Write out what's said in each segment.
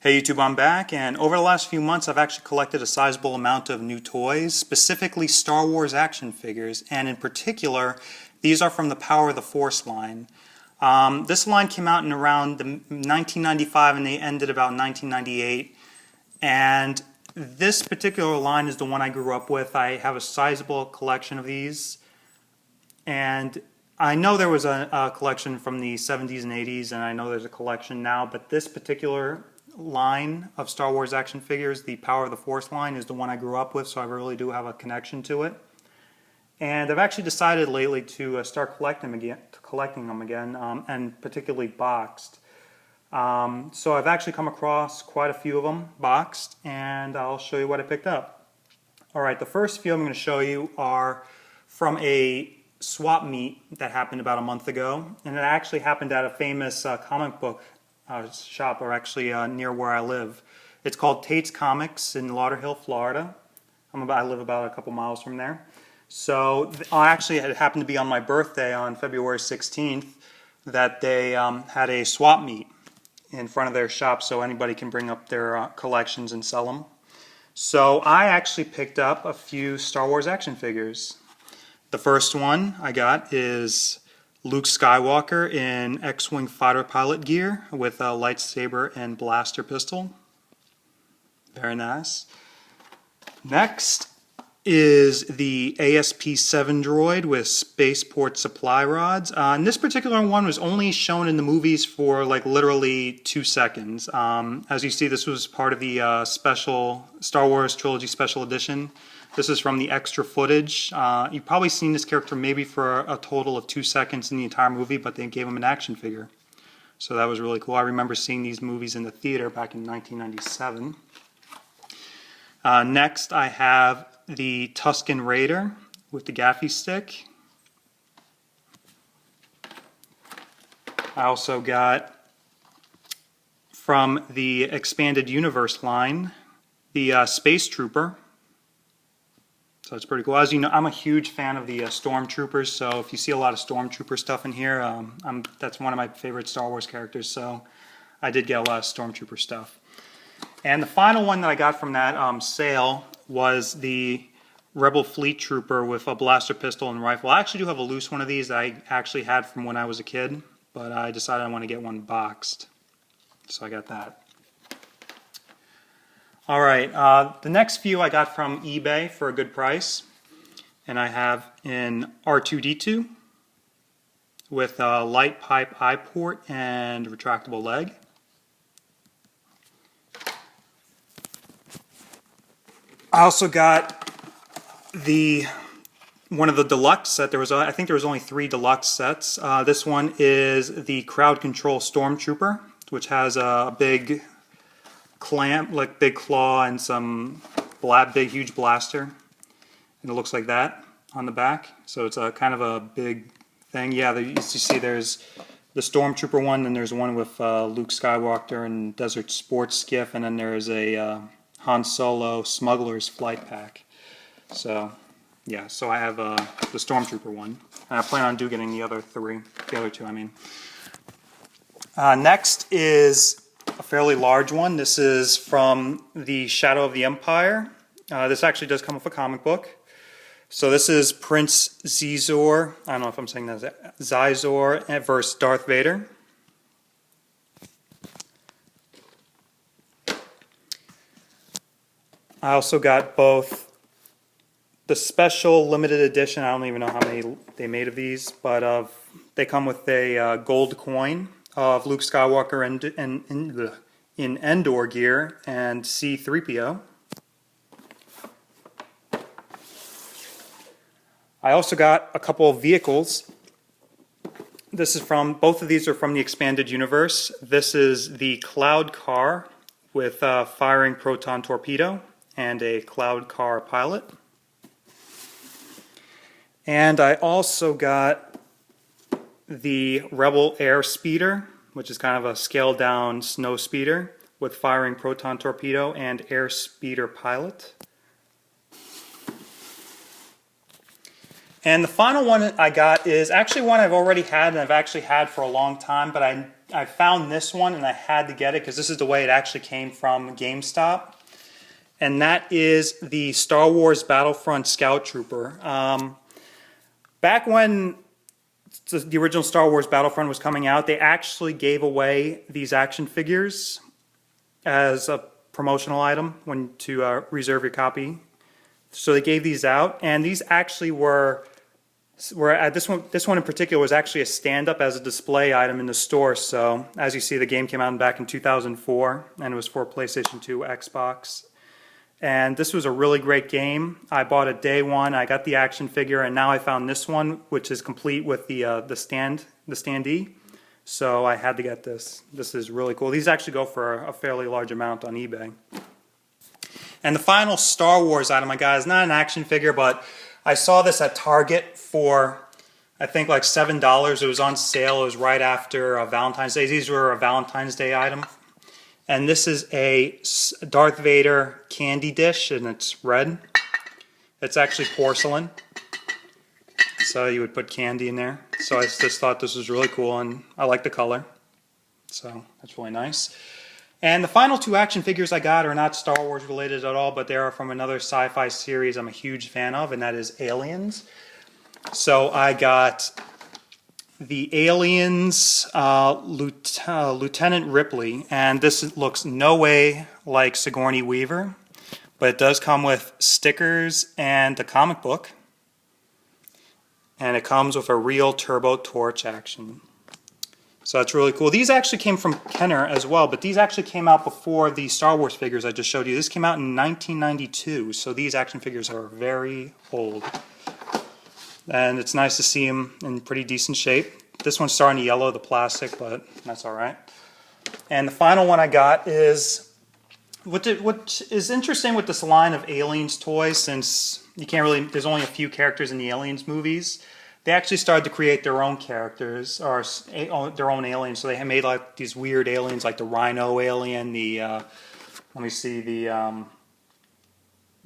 Hey YouTube, I'm back, and over the last few months I've actually collected a sizable amount of new toys, specifically Star Wars action figures, and in particular, these are from the Power of the Force line. This line came out in around 1995 and they ended about 1998, and this particular line is the one I grew up with. I have a sizable collection of these, and I know there was a collection from the 70s and 80s, and I know there's a collection now, but this particular line of Star Wars action figures, the Power of the Force line, is the one I grew up with, so I really do have a connection to it. And I've actually decided lately to start collecting them again, and particularly boxed. So I've actually come across quite a few of them boxed, and I'll show you what I picked up. Alright, the first few I'm going to show you are from a swap meet that happened about a month ago, and it actually happened at a famous comic book shop, or actually near where I live. It's called Tate's Comics in Lauderhill, Florida. I live about a couple miles from there. So actually it happened to be on my birthday on February 16th that they had a swap meet in front of their shop, so anybody can bring up their collections and sell them. So I actually picked up a few Star Wars action figures. The first one I got is Luke Skywalker in X-Wing fighter pilot gear with a lightsaber and blaster pistol. Very nice. Next is the ASP-7 droid with spaceport supply rods. And this particular one was only shown in the movies for like literally 2 seconds. As you see, this was part of the special Star Wars Trilogy Special Edition. This is from the extra footage. You've probably seen this character maybe for a total of 2 seconds in the entire movie, but they gave him an action figure. So that was really cool. I remember seeing these movies in the theater back in 1997. Next I have the Tusken Raider with the gaffy stick. I also got from the Expanded Universe line the Space Trooper. So it's pretty cool. As you know, I'm a huge fan of the Stormtroopers, so if you see a lot of Stormtrooper stuff in here, that's one of my favorite Star Wars characters, so I did get a lot of Stormtrooper stuff. And the final one that I got from that sale was the Rebel Fleet Trooper with a blaster pistol and rifle. I actually do have a loose one of these that I actually had from when I was a kid, but I decided I want to get one boxed, so I got that. Alright, the next few I got from eBay for a good price, and I have an R2-D2 with a light pipe eye port and retractable leg. I also got one of the deluxe set. I think there was only 3 deluxe sets. This one is the Crowd Control Stormtrooper, which has a big clamp, like big claw, and some big huge blaster, and it looks like that on the back. So it's a kind of a big thing. Yeah, you see there's the Stormtrooper one, and there's one with Luke Skywalker and Desert Sports Skiff, and then there's a Han Solo Smuggler's Flight Pack. So yeah, so I have the Stormtrooper one, and I plan on getting the other two, I mean. Next is a fairly large one. This is from the Shadow of the Empire. This actually does come with a comic book. So this is Prince Xizor, I don't know if I'm saying that, Xizor versus Darth Vader. I also got both the special limited edition, I don't even know how many they made of these, but they come with a gold coin of Luke Skywalker in Endor gear and C-3PO. I also got a couple of vehicles. Both of these are from the Expanded Universe. This is the Cloud Car with a firing proton torpedo and a Cloud Car pilot. And I also got the Rebel Air Speeder, which is kind of a scaled down snow speeder with firing proton torpedo and air speeder pilot. And the final one I got is actually one I've already had, and I've actually had for a long time, but I found this one and I had to get it because this is the way it actually came from GameStop. And that is the Star Wars Battlefront Scout Trooper. Back when the original Star Wars Battlefront was coming out, they actually gave away these action figures as a promotional item to reserve your copy. So they gave these out, and these actually were this one in particular was actually a stand-up as a display item in the store. So as you see, the game came out back in 2004, and it was for PlayStation 2, Xbox. And this was a really great game. I bought it day one. I got the action figure, and now I found this one, which is complete with the standee. So I had to get this. This is really cool. These actually go for a fairly large amount on eBay. And the final Star Wars item I got is not an action figure, but I saw this at Target for, I think, like $7. It was on sale. It was right after Valentine's Day. These were a Valentine's Day item. And this is a Darth Vader candy dish, and it's red. It's actually porcelain. So you would put candy in there. So I just thought this was really cool, and I like the color. So that's really nice. And the final two action figures I got are not Star Wars related at all, but they are from another sci-fi series I'm a huge fan of, and that is Aliens. So I got the Aliens Lieutenant Ripley, and this looks no way like Sigourney Weaver, but it does come with stickers and the comic book, and it comes with a real turbo torch action. So that's really cool. These actually came from Kenner as well, but these actually came out before the Star Wars figures I just showed you. This came out in 1992, so these action figures are very old. And it's nice to see them in pretty decent shape. This one's starting to yellow, the plastic, but that's all right. And the final one I got is what is interesting with this line of Aliens toys, since you can't really, there's only a few characters in the Aliens movies. They actually started to create their own characters, or their own aliens. So they made like these weird aliens, like the Rhino alien, let me see, the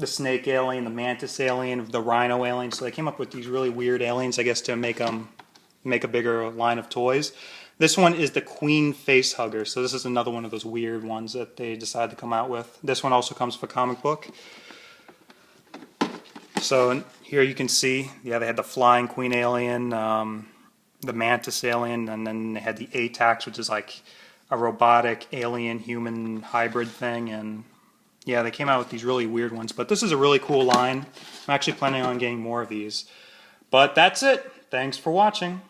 snake alien, the mantis alien, the rhino alien. So they came up with these really weird aliens, I guess, to make a bigger line of toys. This one is the Queen Facehugger. So this is another one of those weird ones that they decided to come out with. This one also comes with a comic book. So here you can see, yeah, they had the flying Queen alien, the mantis alien, and then they had the ATAX, which is like a robotic alien-human hybrid thing, and yeah, they came out with these really weird ones, but this is a really cool line. I'm actually planning on getting more of these. But that's it. Thanks for watching.